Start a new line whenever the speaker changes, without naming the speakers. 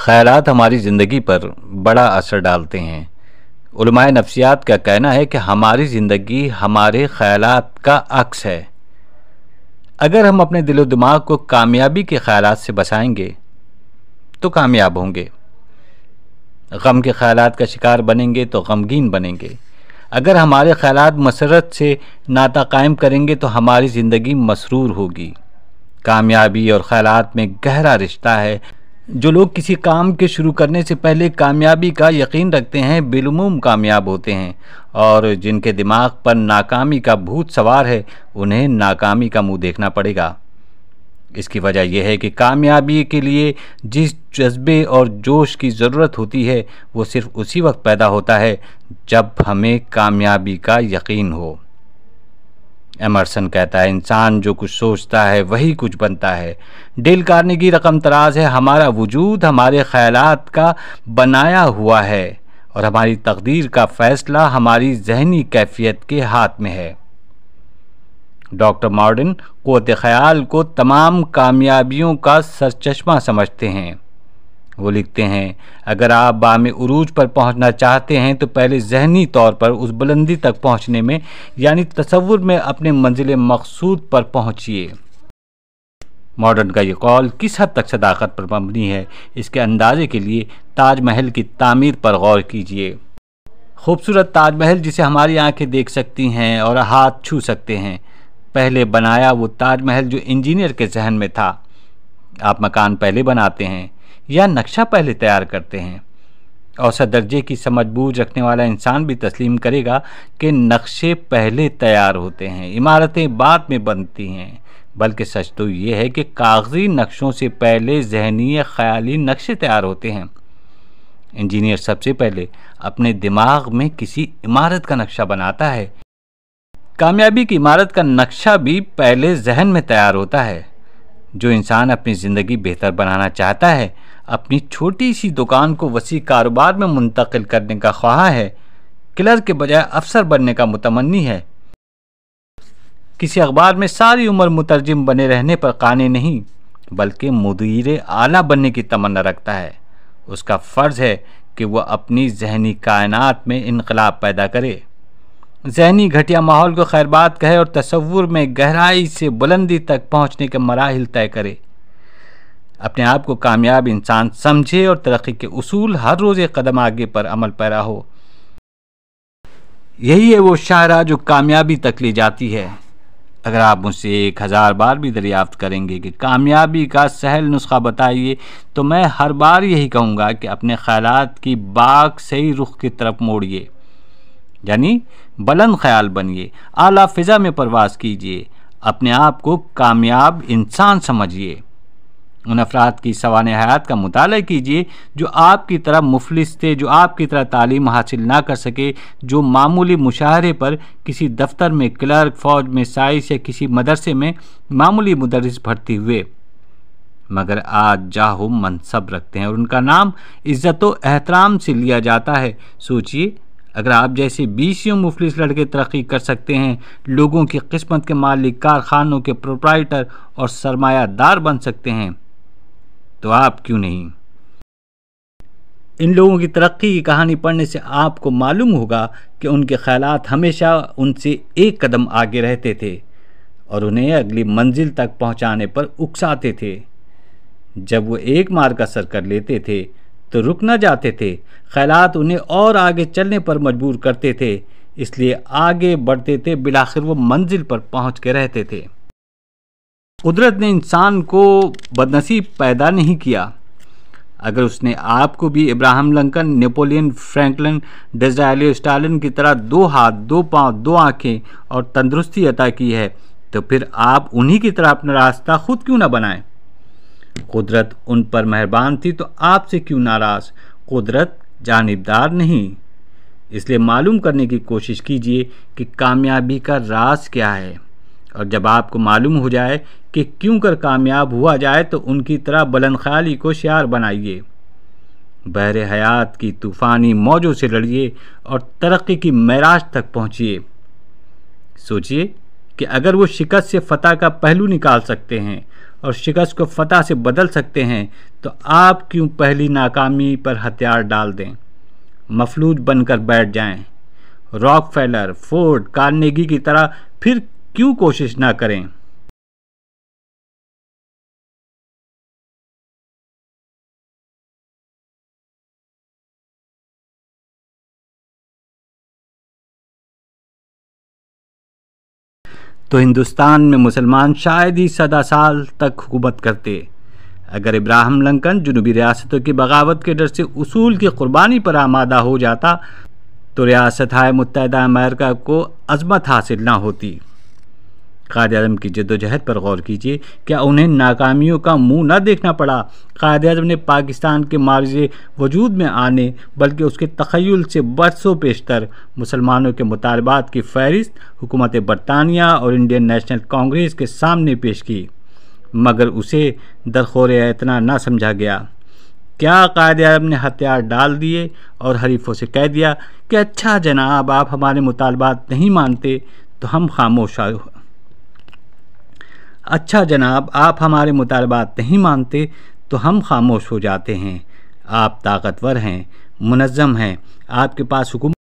خیالات ہماری زندگی پر بڑا اثر ڈالتے ہیں۔ علماء نفسیات کا کہنا ہے کہ ہماری زندگی ہمارے خیالات کا عکس ہے۔ اگر ہم اپنے دل و دماغ کو کامیابی کے خیالات سے بسائیں گے تو کامیاب ہوں گے۔ غم کے خیالات کا شکار بنیں گے تو غمگین بنیں گے۔ اگر ہمارے خیالات مسرت سے ناطہ قائم کریں گے تو ہماری زندگی مسرور ہوگی۔ کامیابی اور خیالات میں گہرا رشتہ ہے۔ جو لوگ کسی کام کے شروع کرنے سے پہلے کامیابی کا یقین رکھتے ہیں بالعموم کامیاب ہوتے ہیں، اور جن کے دماغ پر ناکامی کا بھوت سوار ہے انہیں ناکامی کا منہ دیکھنا پڑے گا۔ اس کی وجہ یہ ہے کہ کامیابی کے لیے جس جذبے اور جوش کی ضرورت ہوتی ہے وہ صرف اسی وقت پیدا ہوتا ہے جب ہمیں کامیابی کا یقین ہو۔ ایمرسن کہتا ہے انسان جو کچھ سوچتا ہے وہی کچھ بنتا ہے۔ ڈیل کارنیگی رقم تراز ہے ہمارا وجود ہمارے خیالات کا بنایا ہوا ہے اور ہماری تقدیر کا فیصلہ ہماری ذہنی کیفیت کے ہاتھ میں ہے۔ ڈاکٹر مارڈن قوت خیال کو تمام کامیابیوں کا سرچشمہ سمجھتے ہیں۔ وہ لکھتے ہیں اگر آپ بام عروج پر پہنچنا چاہتے ہیں تو پہلے ذہنی طور پر اس بلندی تک پہنچنے میں یعنی تصور میں اپنے منزل مقصود پر پہنچیے۔ مارڈن کا یہ قول کس حد تک صداقت پر مبنی ہے اس کے اندازے کے لیے تاج محل کی تعمیر پر غور کیجیے۔ خوبصورت تاج محل جسے ہماری آنکھیں دیکھ سکتی ہیں اور ہاتھ چھو سکتے ہیں، پہلے بنایا وہ تاج محل جو انجینئر کے ذہن میں تھا۔ آپ مکان پہلے بناتے ہیں یا نقشہ پہلے تیار کرتے ہیں؟ اوسط درجے کی سمجھ بوجھ رکھنے والا انسان بھی تسلیم کرے گا کہ نقشے پہلے تیار ہوتے ہیں، عمارتیں بعد میں بنتی ہیں، بلکہ سچ تو یہ ہے کہ کاغذی نقشوں سے پہلے ذہنی یا خیالی نقشے تیار ہوتے ہیں۔ انجینئر سب سے پہلے اپنے دماغ میں کسی عمارت کا نقشہ بناتا ہے۔ کامیابی کی عمارت کا نقشہ بھی پہلے ذہن میں تیار ہوتا ہے۔ جو انسان اپنی زندگی بہتر بنانا چاہتا ہے، اپنی چھوٹی سی دکان کو وسیع کاروبار میں منتقل کرنے کا خواہاں ہے، کلرک کے بجائے افسر بننے کا متمنی ہے، کسی اخبار میں ساری عمر مترجم بنے رہنے پر قانع نہیں بلکہ مدیر اعلیٰ بننے کی تمنا رکھتا ہے، اس کا فرض ہے کہ وہ اپنی ذہنی کائنات میں انقلاب پیدا کرے، ذہنی گھٹیا ماحول کو خیر بات کہے اور تصور میں گہرائی سے بلندی تک پہنچنے کے مراحل طے کرے، اپنے آپ کو کامیاب انسان سمجھے اور ترقی کے اصول ہر روز ایک قدم آگے پر عمل پیرا ہو۔ یہی ہے وہ شاہراہ جو کامیابی تک لے جاتی ہے۔ اگر آپ مجھ سے 1000 بار بھی دریافت کریں گے کہ کامیابی کا سہل نسخہ بتائیے تو میں ہر بار یہی کہوں گا کہ اپنے خیالات کی باغ صحیح رخ کی طرف موڑیے، یعنی بلند خیال بنیے، اعلیٰ فضا میں پرواز کیجیے، اپنے آپ کو کامیاب انسان سمجھیے۔ ان افراد کی سوانح حیات کا مطالعہ کیجیے جو آپ کی طرح مفلس تھے، جو آپ کی طرح تعلیم حاصل نہ کر سکے، جو معمولی مشاہرے پر کسی دفتر میں کلرک، فوج میں سائنس یا کسی مدرسے میں معمولی مدرس بھرتی ہوئے، مگر آج جاہ و منصب رکھتے ہیں اور ان کا نام عزت و احترام سے لیا جاتا ہے۔ سوچئے اگر آپ جیسے 20 مفلس لڑکے ترقی کر سکتے ہیں، لوگوں کی قسمت کے مالک، کارخانوں کے پروپرائٹر اور سرمایہ دار بن سکتے ہیں، تو آپ کیوں نہیں؟ ان لوگوں کی ترقی کی کہانی پڑھنے سے آپ کو معلوم ہوگا کہ ان کے خیالات ہمیشہ ان سے ایک قدم آگے رہتے تھے اور انہیں اگلی منزل تک پہنچانے پر اکساتے تھے۔ جب وہ ایک مار کا سر کر لیتے تھے تو رک نہ جاتے تھے، خیالات انہیں اور آگے چلنے پر مجبور کرتے تھے، اس لیے آگے بڑھتے تھے، بالآخر وہ منزل پر پہنچ کے رہتے تھے۔ قدرت نے انسان کو بدنصیب پیدا نہیں کیا۔ اگر اس نے آپ کو بھی Abraham Lincoln, Napoleon Franklin, Disraeli Stalin کی طرح 2 ہاتھ، 2 پاؤں، 2 آنکھیں اور تندرستی عطا کی ہے تو پھر آپ انہی کی طرح اپنا راستہ خود کیوں نہ بنائیں؟ قدرت ان پر مہربان تھی تو آپ سے کیوں ناراض؟ قدرت جانبدار نہیں۔ اس لیے معلوم کرنے کی کوشش کیجیے کہ کامیابی کا راز کیا ہے، اور جب آپ کو معلوم ہو جائے کہ کیوں کر کامیاب ہوا جائے تو ان کی طرح بلند خیالی کو شعار بنائیے، بحر حیات کی طوفانی موجوں سے لڑیے اور ترقی کی معراج تک پہنچیے۔ سوچئے کہ اگر وہ شکست سے فتح کا پہلو نکال سکتے ہیں اور شکست کو فتح سے بدل سکتے ہیں تو آپ کیوں پہلی ناکامی پر ہتھیار ڈال دیں، مفلوج بن کر بیٹھ جائیں؟ راک فیلر، فورڈ، کارنیگی کی طرح پھر کیوں کوشش نہ کریں؟ تو ہندوستان میں مسلمان شاید ہی 100 سال تک حکومت کرتے۔ اگر ابراہم لنکن جنوبی ریاستوں کی بغاوت کے ڈر سے اصول کی قربانی پر آمادہ ہو جاتا تو ریاستہائے متحدہ امریکہ کو عظمت حاصل نہ ہوتی۔ قائد اعظم کی جدوجہد پر غور کیجیے، کیا انہیں ناکامیوں کا منہ نہ دیکھنا پڑا؟ قائد اعظم نے پاکستان کے معرض وجود میں آنے بلکہ اس کے تخیل سے برسوں پیشتر مسلمانوں کے مطالبات کی فہرست حکومت برطانیہ اور انڈین نیشنل کانگریس کے سامنے پیش کی، مگر اسے درخور اعتنا نہ سمجھا گیا۔ کیا قائد اعظم نے ہتھیار ڈال دیے اور حریفوں سے کہہ دیا کہ اچھا جناب آپ ہمارے مطالبات نہیں مانتے تو ہم خاموش ہو جاتے ہیں؟ آپ طاقتور ہیں، منظم ہیں، آپ کے پاس حکومت